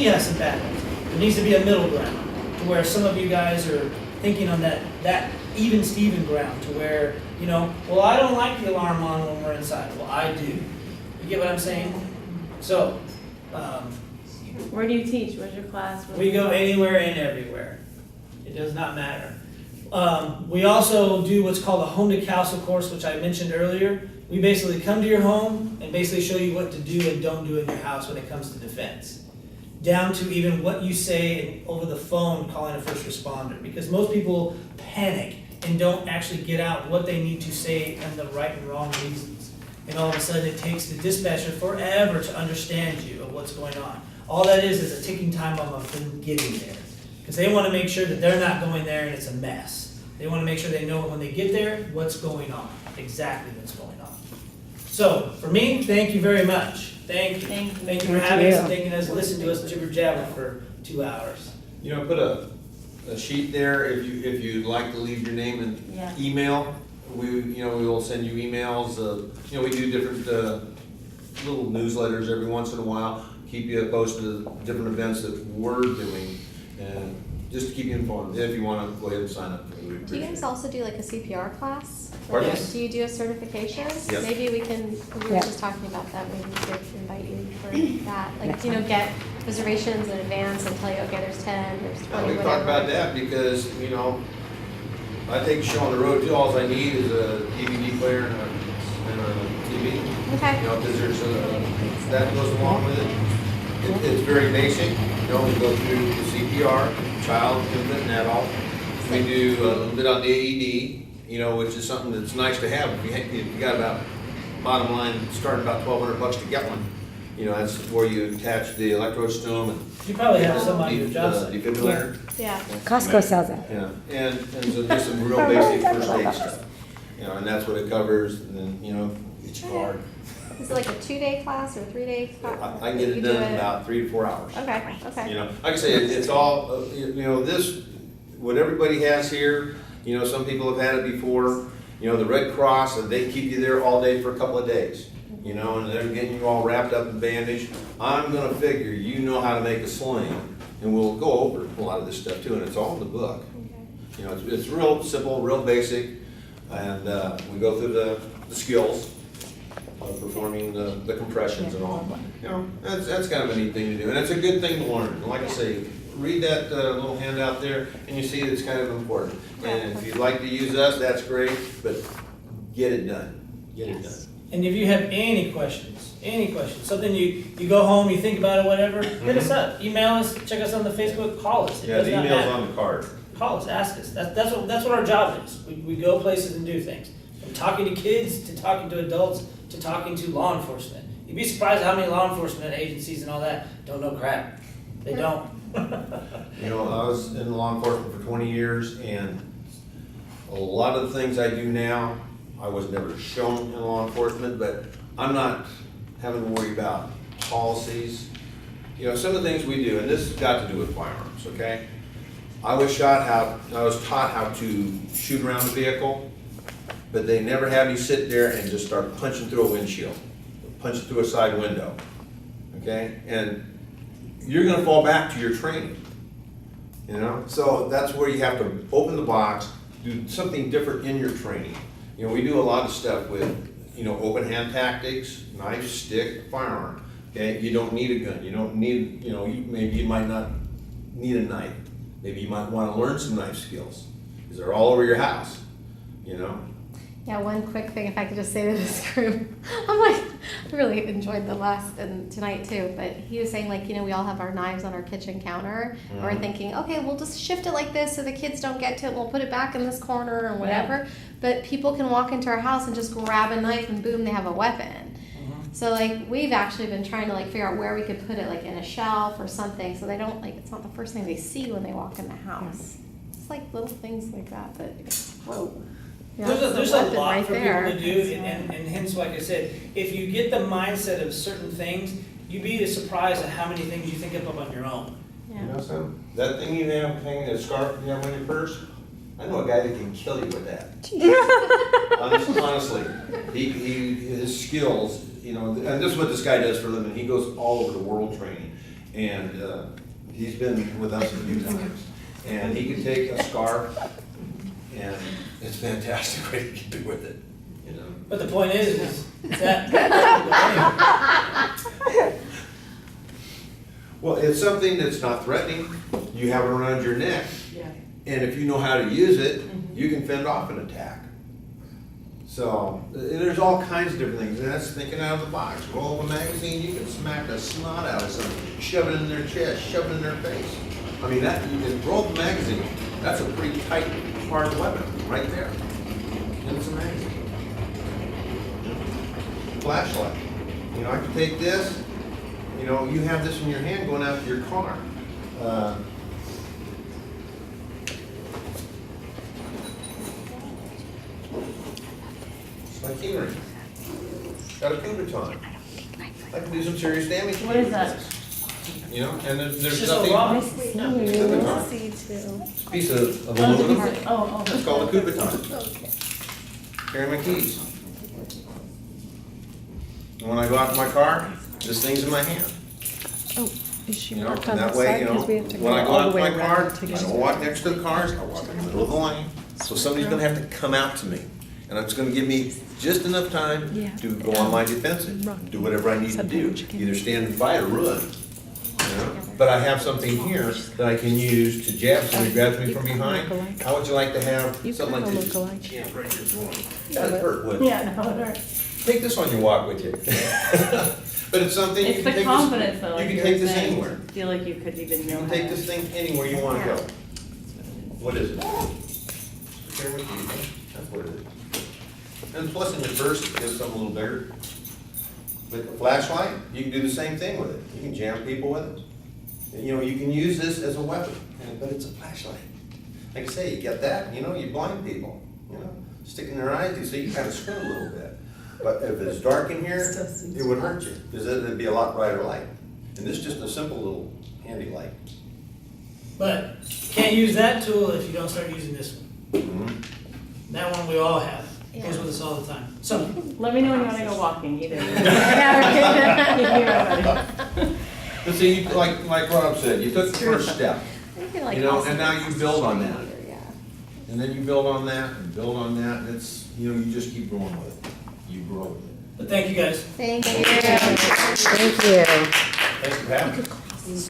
she has some bad ones. There needs to be a middle ground to where some of you guys are thinking on that even Steven ground to where, you know, well, I don't like the alarm on when we're inside. Well, I do. You get what I'm saying? So, Where do you teach? Where's your class? we go anywhere and everywhere. It does not matter. We also do what's called a home to castle course, which I mentioned earlier. We basically come to your home and basically show you what to do and don't do in your house when it comes to defense. Down to even what you say over the phone calling a first responder. Because most people panic and don't actually get out what they need to say and the right and wrong reasons. And all of a sudden it takes the dispatcher forever to understand you of what's going on. All that is a ticking time bomb of them getting there. Because they want to make sure that they're not going there and it's a mess. They want to make sure they know when they get there what's going on, exactly what's going on. So, for me, thank you very much. Thank you. Thank you for having us and taking us, listening to us jibber jabber for 2 hours. You know, put a sheet there if you'd like to leave your name and email. We will send you emails. We do different little newsletters every once in a while. Keep you posted of different events that we're doing, and just to keep you informed. If you want to go ahead and sign up, we Do you guys also do like a CPR class? Pardon? Do you do a certification? Yes. Maybe we were just talking about that, maybe we could invite you for that. Like, get reservations in advance and tell you, okay, there's 10, there's 20, we whatever. talked about that because, I take a show on the road too. All I need is a DVD player and a TV. Okay. Because that goes along with it. It's very basic. We go through the CPR, child, infant, and adult. We do a little bit on the AED, which is something that's nice to have. If you got about, bottom line, starting about $1,200 to get one. That's where you attach the electrodes to them. And You probably have some on your job site. Defibrillator. Yeah. Costco sells it. Yeah, and so just some real basic first aid stuff. And that's what it covers, and then, each card. Is it like a 2-day class or a 3-day class? I can get it done in about 3 to 4 hours. Okay. Like I say, it's all, this, what everybody has here, some people have had it before. The Red Cross, they keep you there all day for a couple of days. And they're getting you all wrapped up in bandage. I'm gonna figure you know how to make a sling, and we'll go over a lot of this stuff too, and it's all in the book. Okay. It's real simple, real basic, and we go through the skills of performing the compressions and all. That's kind of a neat thing to do, and it's a good thing to learn. And like I say, read that little handout there, and you see it's kind of important. And if you'd like to use us, that's great, but get it done. Get it done. And if you have any questions, something you go home, you think about it, whatever, hit us up, email us, check us on the Facebook, call us. It Yeah, does the not email's matter. on the card. Call us, ask us. That's what our job is. We go places and do things. From talking to kids, to talking to adults, to talking to law enforcement. You'd be surprised how many law enforcement agencies and all that don't know crap. They don't. I was in law enforcement for 20 years, and a lot of the things I do now, I was never shown in law enforcement, but I'm not having to worry about policies. Some of the things we do, and this has got to do with firearms, okay? I was taught how to shoot around the vehicle, but they never had me sit there and just start punching through a windshield, punching through a side window, okay? And you're gonna fall back to your training, So that's where you have to open the box, do something different in your training. We do a lot of stuff with, open hand tactics, knife, stick, firearm. Okay, you don't need a gun. You don't need, maybe you might not need a knife. Maybe you might want to learn some knife skills, because they're all over your house. Yeah, one quick thing, if I could just say to this group, I really enjoyed the last and tonight too, but he was saying we all have our knives on our kitchen counter. Mm-hmm. We're thinking, okay, we'll just shift it like this so the kids don't get to it. We'll put it back in this corner or whatever. Yeah. But people can walk into our house and just grab a knife and boom, they have a weapon. Mm-hmm. So we've actually been trying to figure out where we could put it, in a shelf or something, so they don't it's not the first thing they see when they walk in the house. Mm-hmm. It's little things like that, but whoa. Yeah, there's a lot right for there. people to do, and hence, like I said, if you get the mindset of certain things, you'd be surprised at how many things you think up on your own. Yeah. Something? That thing you have hanging, that scarf you have on your purse, I know a guy that can kill you with that. Honestly, his skills, and this is what this guy does for a living. He goes all over the world training, And he's been with us a few times. And he can take a scarf, and it's fantastic way to keep it with it, you know? But the point is that. Well, it's something that's not threatening. You have it around your neck. Yeah. And if you know how to use it, you can fend off an attack. So, there's all kinds of different things, and that's thinking out of the box. Roll up a magazine, you can smack the snot out of somebody, shove it in their chest, shove it in their face. I mean, that, you can roll up a magazine, that's a pretty tight, hard weapon, right there. And it's a magazine. Flashlight. You know, I can take this, you know, you have this in your hand going out to your car. My key ring. Got a Kubaton. I can do some serious damage. What is that? You know, and there's It's just a nothing. rock. Kubaton. See too. It's a piece of Oh, it's a aluminum. piece of- oh. It's called a Kubaton. Okay. Carry my keys. And when I go out to my car, this thing's in my hand. Oh, is she You know, marked and on that the way, side? you know, Because we have to go when I go all out the to way my car, around to I get don't to walk next to the cars, I walk in the middle of the lane. So somebody's gonna have to come out to me. And it's gonna give me just enough time Yeah. to go on my defensive, Run. do whatever I need to do, Sometimes you can- either stand and fight or run. You know? But I have something here that I can use to jab somebody, grabs me from behind. How would you like to have You something like kinda this? look alike. Jam right here, boom. That'd hurt, wouldn't it? Yeah, no, it hurts. Take this on your walk with you. But it's something you It's can the take confidence this, though, you like can you take were this saying. anywhere. Feel like you could even You know can how take to. this thing anywhere you wanna go. What is it? Share with you, that's what it is. And plus in your purse, it gives something a little bigger. With the flashlight, you can do the same thing with it. You can jam people with it. And, you know, you can use this as a weapon, but it's a flashlight. Like I say, you get that, you know, you blind people, you know, stick in their eyes, you see, you kind of squint a little bit. But if it's dark in here, it would hurt you, because it'd be a lot brighter light. And this is just a simple little handy light. But can't use that tool if you don't start using this one. Mhm. That one we all have. Goes Yeah. with us all the time. So, Let me know when you wanna go walking, either. But see, like Rob said, you took the first step, You can, like, you know, also and now you build on that. Yeah. And then you build on that, and build on that, and it's, you know, you just keep going with it. You grow with it. but thank you guys. Thank you. Thank you. Thanks for having me.